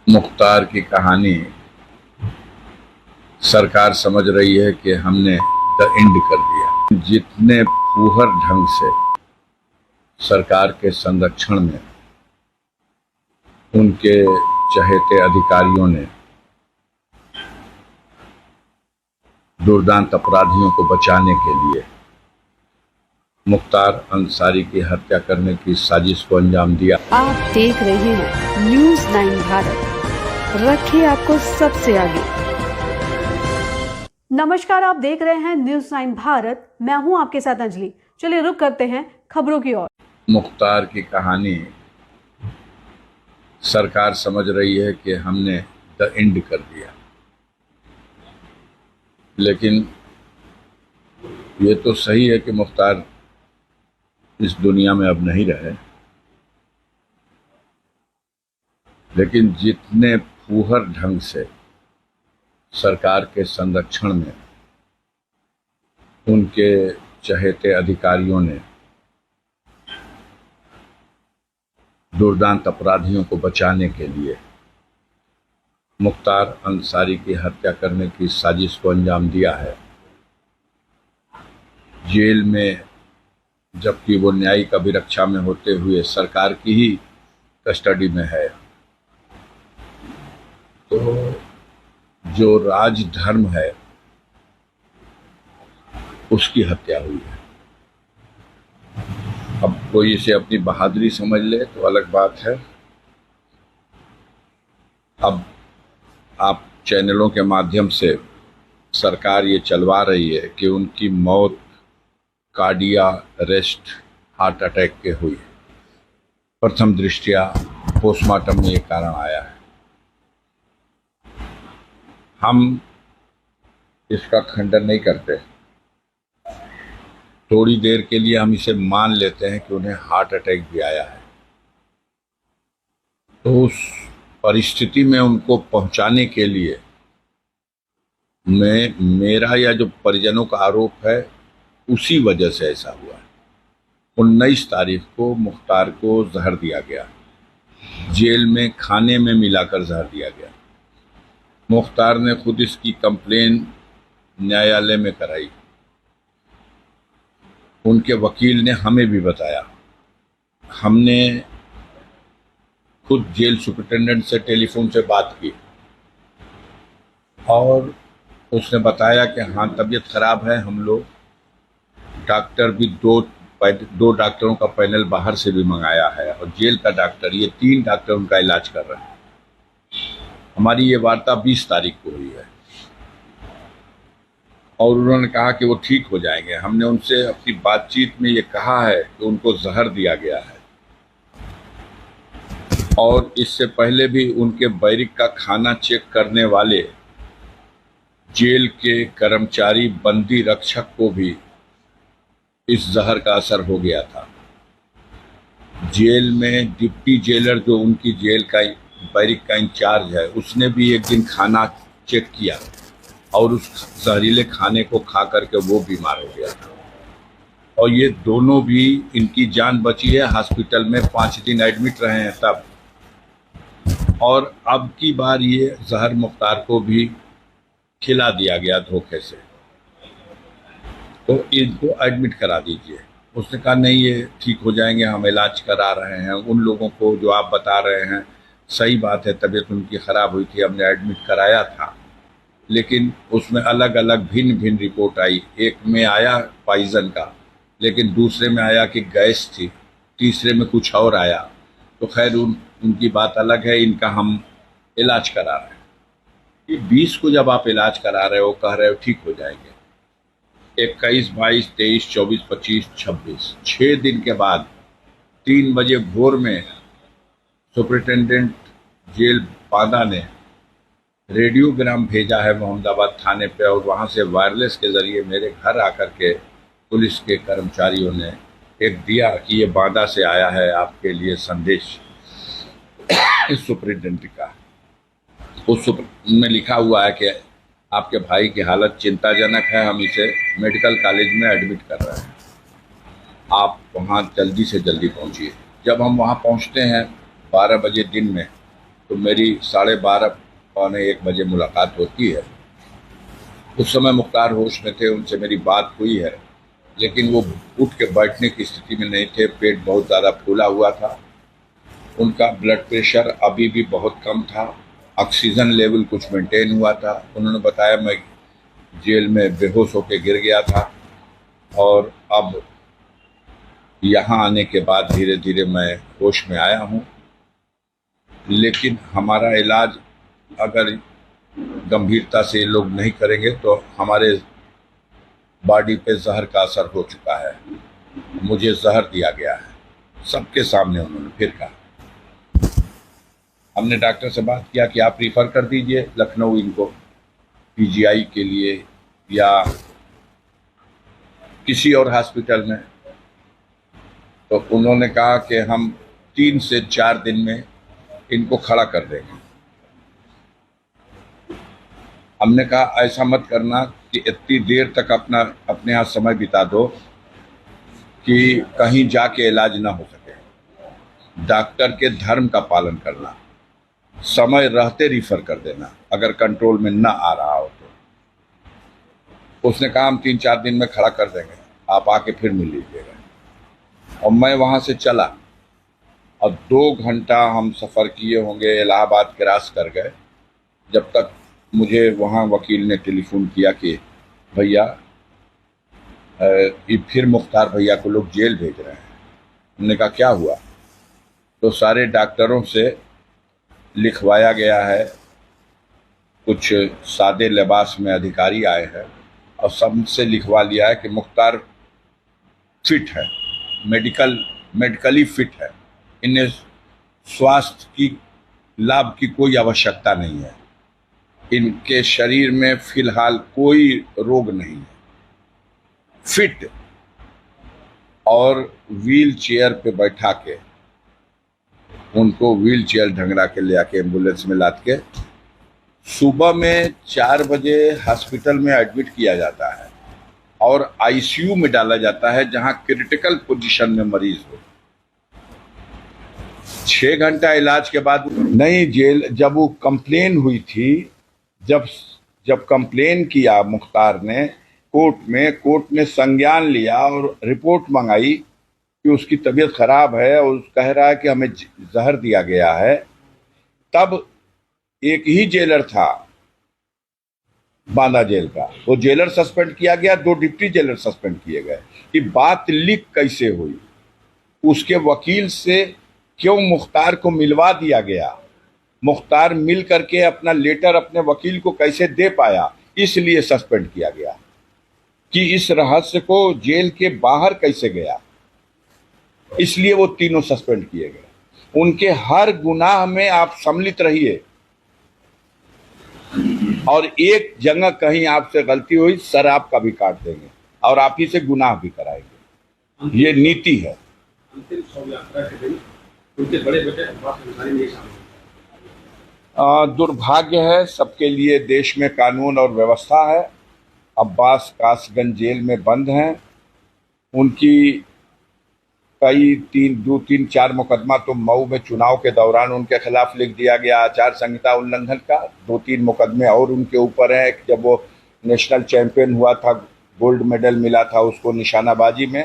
मुख्तार की कहानी सरकार समझ रही है कि हमने द एंड कर दिया। जितने फूहर ढंग से सरकार के संरक्षण में उनके चहेते अधिकारियों ने दुर्दांत अपराधियों को बचाने के लिए मुख्तार अंसारी की हत्या करने की साजिश को अंजाम दिया। आप देख रहे हैं न्यूज़ 9 भारत, रखिए आपको सबसे आगे। नमस्कार, आप देख रहे हैं न्यूज़ 9 भारत। मैं हूं आपके साथ अंजलि। चलिए रुक करते हैं खबरों की ओर। मुख्तार की कहानी सरकार समझ रही है कि हमने द एंड कर दिया, लेकिन ये तो सही है कि मुख्तार इस दुनिया में अब नहीं रहे, लेकिन जितने फूहर ढंग से सरकार के संरक्षण में उनके चहेते अधिकारियों ने दुर्दांत अपराधियों को बचाने के लिए मुख्तार अंसारी की हत्या करने की साजिश को अंजाम दिया है। जेल में जबकि वो न्यायिक अभिरक्षा में होते हुए सरकार की ही कस्टडी में है, तो जो राजधर्म है उसकी हत्या हुई है। अब कोई इसे अपनी बहादुरी समझ ले तो अलग बात है। अब आप चैनलों के माध्यम से सरकार ये चलवा रही है कि उनकी मौत कार्डियक अरेस्ट हार्ट अटैक के हुई। प्रथम दृष्टया पोस्टमार्टम में ये कारण आया है। हम इसका खंडन नहीं करते, थोड़ी देर के लिए हम इसे मान लेते हैं कि उन्हें हार्ट अटैक भी आया है, तो उस परिस्थिति में उनको पहुंचाने के लिए मेरा या जो परिजनों का आरोप है उसी वजह से ऐसा हुआ है। 19 तारीख को मुख्तार को जहर दिया गया, जेल में खाने में मिलाकर जहर दिया गया। मुख्तार ने खुद इसकी कंप्लेन न्यायालय में कराई। उनके वकील ने हमें भी बताया। हमने खुद जेल सुपरिटेंडेंट से टेलीफोन से बात की और उसने बताया कि हाँ, तबीयत खराब है। हम लोग डॉक्टर भी दो डॉक्टरों का पैनल बाहर से भी मंगाया है और जेल का डॉक्टर, ये 3 डॉक्टर उनका इलाज कर रहे हैं। हमारी ये वार्ता 20 तारीख को हुई है और उन्होंने कहा कि वो ठीक हो जाएंगे। हमने उनसे अपनी बातचीत में ये कहा है कि उनको जहर दिया गया है और इससे पहले भी उनके बैरिक का खाना चेक करने वाले जेल के कर्मचारी बंदी रक्षक को भी इस जहर का असर हो गया था। जेल में डिप्टी जेलर जो उनकी जेल का बैरिक का इंचार्ज है, उसने भी एक दिन खाना चेक किया और उस जहरीले खाने को खा करके वो बीमार हो गया था और ये दोनों भी, इनकी जान बची है। हॉस्पिटल में 5 दिन एडमिट रहे हैं तब, और अब की बार ये जहर मुख्तार को भी खिला दिया गया धोखे से, तो इनको एडमिट करा दीजिए। उसने कहा नहीं, ये ठीक हो जाएंगे, हम इलाज करा रहे हैं। उन लोगों को जो आप बता रहे हैं सही बात है, तबीयत उनकी ख़राब हुई थी, हमने एडमिट कराया था, लेकिन उसमें अलग अलग भिन्न भिन्न रिपोर्ट आई। एक में आया पॉइजन का, लेकिन दूसरे में आया कि गैस थी, तीसरे में कुछ और आया। तो खैर उनकी बात अलग है, इनका हम इलाज करा रहे हैं। ये 20 को जब आप इलाज करा रहे हो, कह रहे हो ठीक हो जाएंगे, 21, 22, 23, 24, 25, 26, 6 दिन के बाद 3 बजे भोर में सुपरिटेंडेंट जेल बांदा ने रेडियोग्राम भेजा है मोहम्मदाबाद थाने पे, और वहाँ से वायरलेस के ज़रिए मेरे घर आकर के पुलिस के कर्मचारियों ने एक दिया कि ये बांदा से आया है आपके लिए संदेश इस सुपरिटेंडेंट का। उस में लिखा हुआ है कि आपके भाई की हालत चिंताजनक है, हम इसे मेडिकल कॉलेज में एडमिट कर रहे हैं, आप वहाँ जल्दी से जल्दी पहुँचिए। जब हम वहाँ पहुँचते हैं 12 बजे दिन में, तो मेरी 12:30 पौने 1 बजे मुलाकात होती है। उस समय मुख्तार होश में थे, उनसे मेरी बात हुई है, लेकिन वो उठ के बैठने की स्थिति में नहीं थे। पेट बहुत ज़्यादा फूला हुआ था। उनका ब्लड प्रेशर अभी भी बहुत कम था। ऑक्सीजन लेवल कुछ मेंटेन हुआ था। उन्होंने बताया मैं जेल में बेहोश होकर गिर गया था और अब यहाँ आने के बाद धीरे धीरे मैं होश में आया हूँ। लेकिन हमारा इलाज अगर गंभीरता से ये लोग नहीं करेंगे तो हमारे बॉडी पे जहर का असर हो चुका है। मुझे जहर दिया गया है, सबके सामने उन्होंने फिर कहा। हमने डॉक्टर से बात किया कि आप रिफ़र कर दीजिए लखनऊ इनको पीजीआई के लिए या किसी और हॉस्पिटल में। तो उन्होंने कहा कि हम 3 से 4 दिन में इनको खड़ा कर देंगे। हमने कहा ऐसा मत करना कि इतनी देर तक अपने यहाँ समय बिता दो कि कहीं जाके इलाज ना हो सके। डॉक्टर के धर्म का पालन करना, समय रहते रिफ़र कर देना अगर कंट्रोल में ना आ रहा हो तो। उसने कहा हम 3-4 दिन में खड़ा कर देंगे, आप आके फिर मिल लीजिएगा। और मैं वहाँ से चला और 2 घंटा हम सफ़र किए होंगे, इलाहाबाद क्रॉस कर गए। जब तक मुझे वहाँ वकील ने टेलीफोन किया कि भैया ये फिर मुख्तार भैया को लोग जेल भेज रहे हैं। हमने कहा क्या हुआ? तो सारे डॉक्टरों से लिखवाया गया है, कुछ सादे लिबास में अधिकारी आए हैं और सबसे लिखवा लिया है कि मुख्तार फिट है, मेडिकली फिट है, इन्हें स्वास्थ्य की लाभ की कोई आवश्यकता नहीं है, इनके शरीर में फिलहाल कोई रोग नहीं है, फिट। और व्हील चेयर पे बैठा के उनको व्हील चेयर ढंगरा के ले आके एम्बुलेंस में लाद के सुबह में 4 बजे हॉस्पिटल में एडमिट किया जाता है और आईसीयू में डाला जाता है जहां क्रिटिकल पोजीशन में मरीज हो। 6 घंटा इलाज के बाद नहीं जेल, जब वो कंप्लेन हुई थी, जब कंप्लेन किया मुख्तार ने कोर्ट ने संज्ञान लिया और रिपोर्ट मंगाई कि उसकी तबीयत खराब है और कह रहा है कि हमें जहर दिया गया है, तब एक ही जेलर था बांदा जेल का, वो जेलर सस्पेंड किया गया, 2 डिप्टी जेलर सस्पेंड किए गए। कि बात लीक कैसे हुई, उसके वकील से क्यों मुख्तार को मिलवा दिया गया, मुख्तार मिल करके अपना लेटर अपने वकील को कैसे दे पाया, इसलिए सस्पेंड किया गया। कि इस रहस्य को जेल के बाहर कैसे गया, इसलिए वो तीनों सस्पेंड किए गए। उनके हर गुनाह में आप सम्मिलित रहिए और एक जगह कहीं आपसे गलती हुई, सर आपका भी काट देंगे और आप ही से गुनाह भी कराएंगे। ये नीति है। अंतिम शव यात्रा के दिन उनके बड़े बेटे अब्बास अंसारी नहीं शामिल। दुर्भाग्य है सबके लिए, देश में कानून और व्यवस्था है। अब्बास कासगंज जेल में बंद हैं। उनकी कई 2-3-4 मुकदमा तो मऊ में चुनाव के दौरान उनके खिलाफ लिख दिया गया आचार संहिता उल्लंघन का। 2-3 मुकदमे और उनके ऊपर हैं। जब वो नेशनल चैंपियन हुआ था, गोल्ड मेडल मिला था उसको निशानाबाजी में,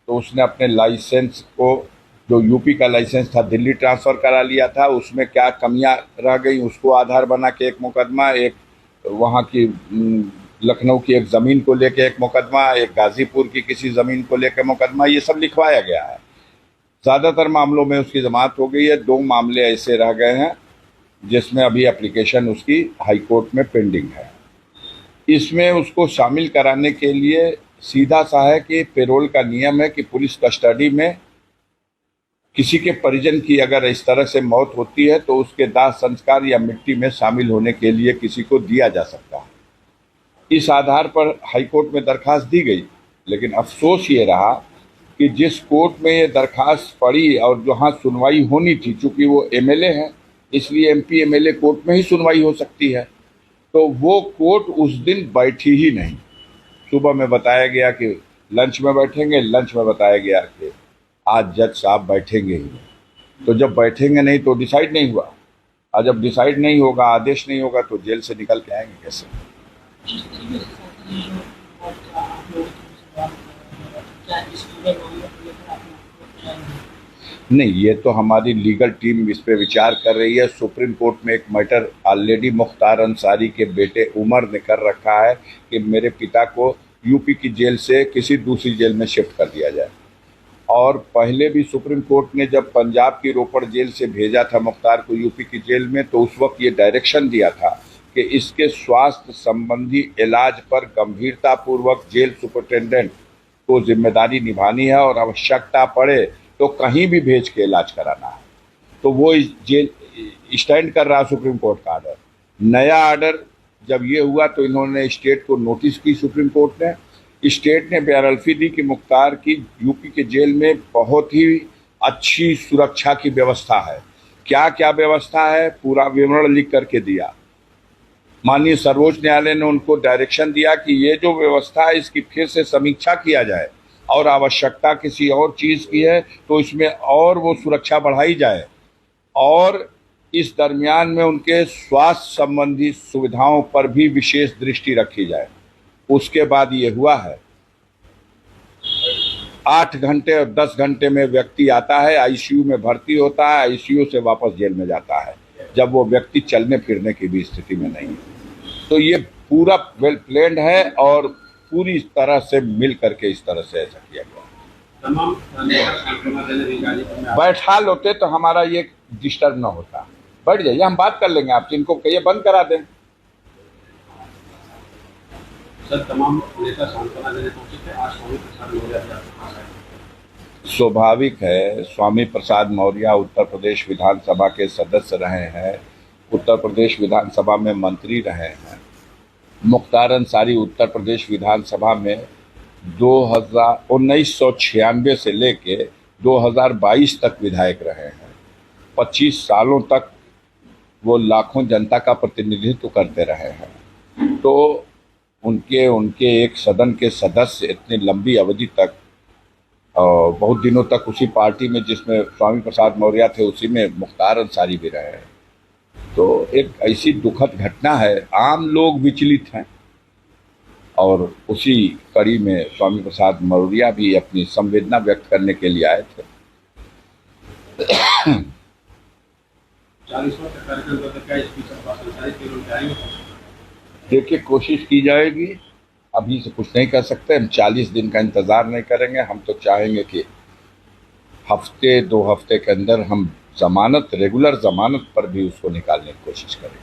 तो उसने अपने लाइसेंस को, जो यूपी का लाइसेंस था, दिल्ली ट्रांसफ़र करा लिया था। उसमें क्या कमियां रह गई उसको आधार बना के एक मुकदमा, एक वहाँ की लखनऊ की एक ज़मीन को लेके एक मुकदमा, एक गाज़ीपुर की किसी ज़मीन को लेकर मुकदमा, ये सब लिखवाया गया है। ज़्यादातर मामलों में उसकी जमानत हो गई है। 2 मामले ऐसे रह गए हैं जिसमें अभी एप्लीकेशन उसकी हाई कोर्ट में पेंडिंग है। इसमें उसको शामिल कराने के लिए सीधा सा है कि पेरोल का नियम है कि पुलिस कस्टडी में किसी के परिजन की अगर इस तरह से मौत होती है तो उसके दाह संस्कार या मिट्टी में शामिल होने के लिए किसी को दिया जा सकता है। इस आधार पर हाईकोर्ट में दरखास्त दी गई, लेकिन अफसोस ये रहा कि जिस कोर्ट में ये दरखास्त पड़ी और जहाँ सुनवाई होनी थी, चूँकि वो एमएलए हैं इसलिए एमपी एमएलए कोर्ट में ही सुनवाई हो सकती है, तो वो कोर्ट उस दिन बैठी ही नहीं। सुबह में बताया गया कि लंच में बैठेंगे, लंच में बताया गया कि आज जज साहब बैठेंगे ही नहीं। तो जब बैठेंगे नहीं तो डिसाइड नहीं हुआ। और जब डिसाइड नहीं होगा, आदेश नहीं होगा, तो जेल से निकल के आएंगे कैसे? जिस तरीके से शासन ने जो रिपोर्ट का आप लोगों की सवाल कर, क्या इस पूरे मामले को लेकर आप लोग जाएंगे? नहीं, ये तो हमारी लीगल टीम इस पे विचार कर रही है। सुप्रीम कोर्ट में एक मैटर ऑलरेडी मुख्तार अंसारी के बेटे उमर ने कर रखा है कि मेरे पिता को यूपी की जेल से किसी दूसरी जेल में शिफ्ट कर दिया जाए। और पहले भी सुप्रीम कोर्ट ने जब पंजाब की रोपड़ जेल से भेजा था मुख्तार को यूपी की जेल में, तो उस वक्त ये डायरेक्शन दिया था कि इसके स्वास्थ्य संबंधी इलाज पर गंभीरतापूर्वक जेल सुपरिटेंडेंट को जिम्मेदारी निभानी है और आवश्यकता पड़े तो कहीं भी भेज के इलाज कराना है। तो वो इस जेल स्टैंड कर रहा सुप्रीम कोर्ट का आर्डर। नया आर्डर जब ये हुआ तो इन्होंने स्टेट को नोटिस की, सुप्रीम कोर्ट ने। स्टेट ने बेअदबी दी कि मुख्तार की यूपी के जेल में बहुत ही अच्छी सुरक्षा की व्यवस्था है। क्या क्या व्यवस्था है पूरा विवरण लिख करके दिया। माननीय सर्वोच्च न्यायालय ने उनको डायरेक्शन दिया कि ये जो व्यवस्था है इसकी फिर से समीक्षा किया जाए और आवश्यकता किसी और चीज़ की है तो इसमें और वो सुरक्षा बढ़ाई जाए, और इस दरमियान में उनके स्वास्थ्य संबंधी सुविधाओं पर भी विशेष दृष्टि रखी जाए। उसके बाद ये हुआ है। 8 घंटे और 10 घंटे में व्यक्ति आता है, आईसीयू में भर्ती होता है, आईसीयू से वापस जेल में जाता है, जब वो व्यक्ति चलने फिरने की भी स्थिति में नहीं है। तो ये पूरा वेल प्लान्ड है और पूरी तरह से मिल करके इस तरह से ऐसा किया गया। तमाम नेता सांत्वना देने भी गाजीपुर में बैठा होते तो हमारा ये डिस्टर्ब ना होता। बैठ जाइए, हम बात कर लेंगे आपसे। इनको कहिए बंद करा दें। सर, तमाम नेता सांत्वना देने पहुंचे थे। आज स्वामी प्रसाद मौर्य भी आपके पास आए। स्वाभाविक है, स्वामी प्रसाद मौर्य उत्तर प्रदेश विधानसभा के सदस्य रहे हैं, उत्तर प्रदेश विधानसभा में मंत्री रहे हैं। मुख्तार अंसारी उत्तर प्रदेश विधानसभा में 1996 से लेके 2022 तक विधायक रहे हैं। 25 सालों तक वो लाखों जनता का प्रतिनिधित्व करते रहे हैं। तो उनके एक सदन के सदस्य इतनी लंबी अवधि तक, बहुत दिनों तक उसी पार्टी में जिसमें स्वामी प्रसाद मौर्य थे उसी में मुख्तार अंसारी भी रहे हैं। तो एक ऐसी दुखद घटना है, आम लोग विचलित हैं और उसी कड़ी में स्वामी प्रसाद मौर्य भी अपनी संवेदना व्यक्त करने के लिए आए थे। 40वां कार्यक्रम का क्या स्पीच आप संचालित करेंगे? देखिए, कोशिश की जाएगी। अभी से कुछ नहीं कर सकते हम, 40 दिन का इंतज़ार नहीं करेंगे। हम तो चाहेंगे कि हफ्ते 2 हफ्ते के अंदर हम जमानत, रेगुलर जमानत पर भी उसको निकालने की कोशिश करेंगे।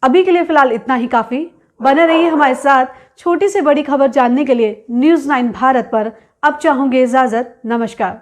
अभी के लिए फिलहाल इतना ही काफी। बने रहिए हमारे साथ। छोटी से बड़ी खबर जानने के लिए न्यूज़ 9 भारत पर अब चाहूंगी इजाजत। नमस्कार।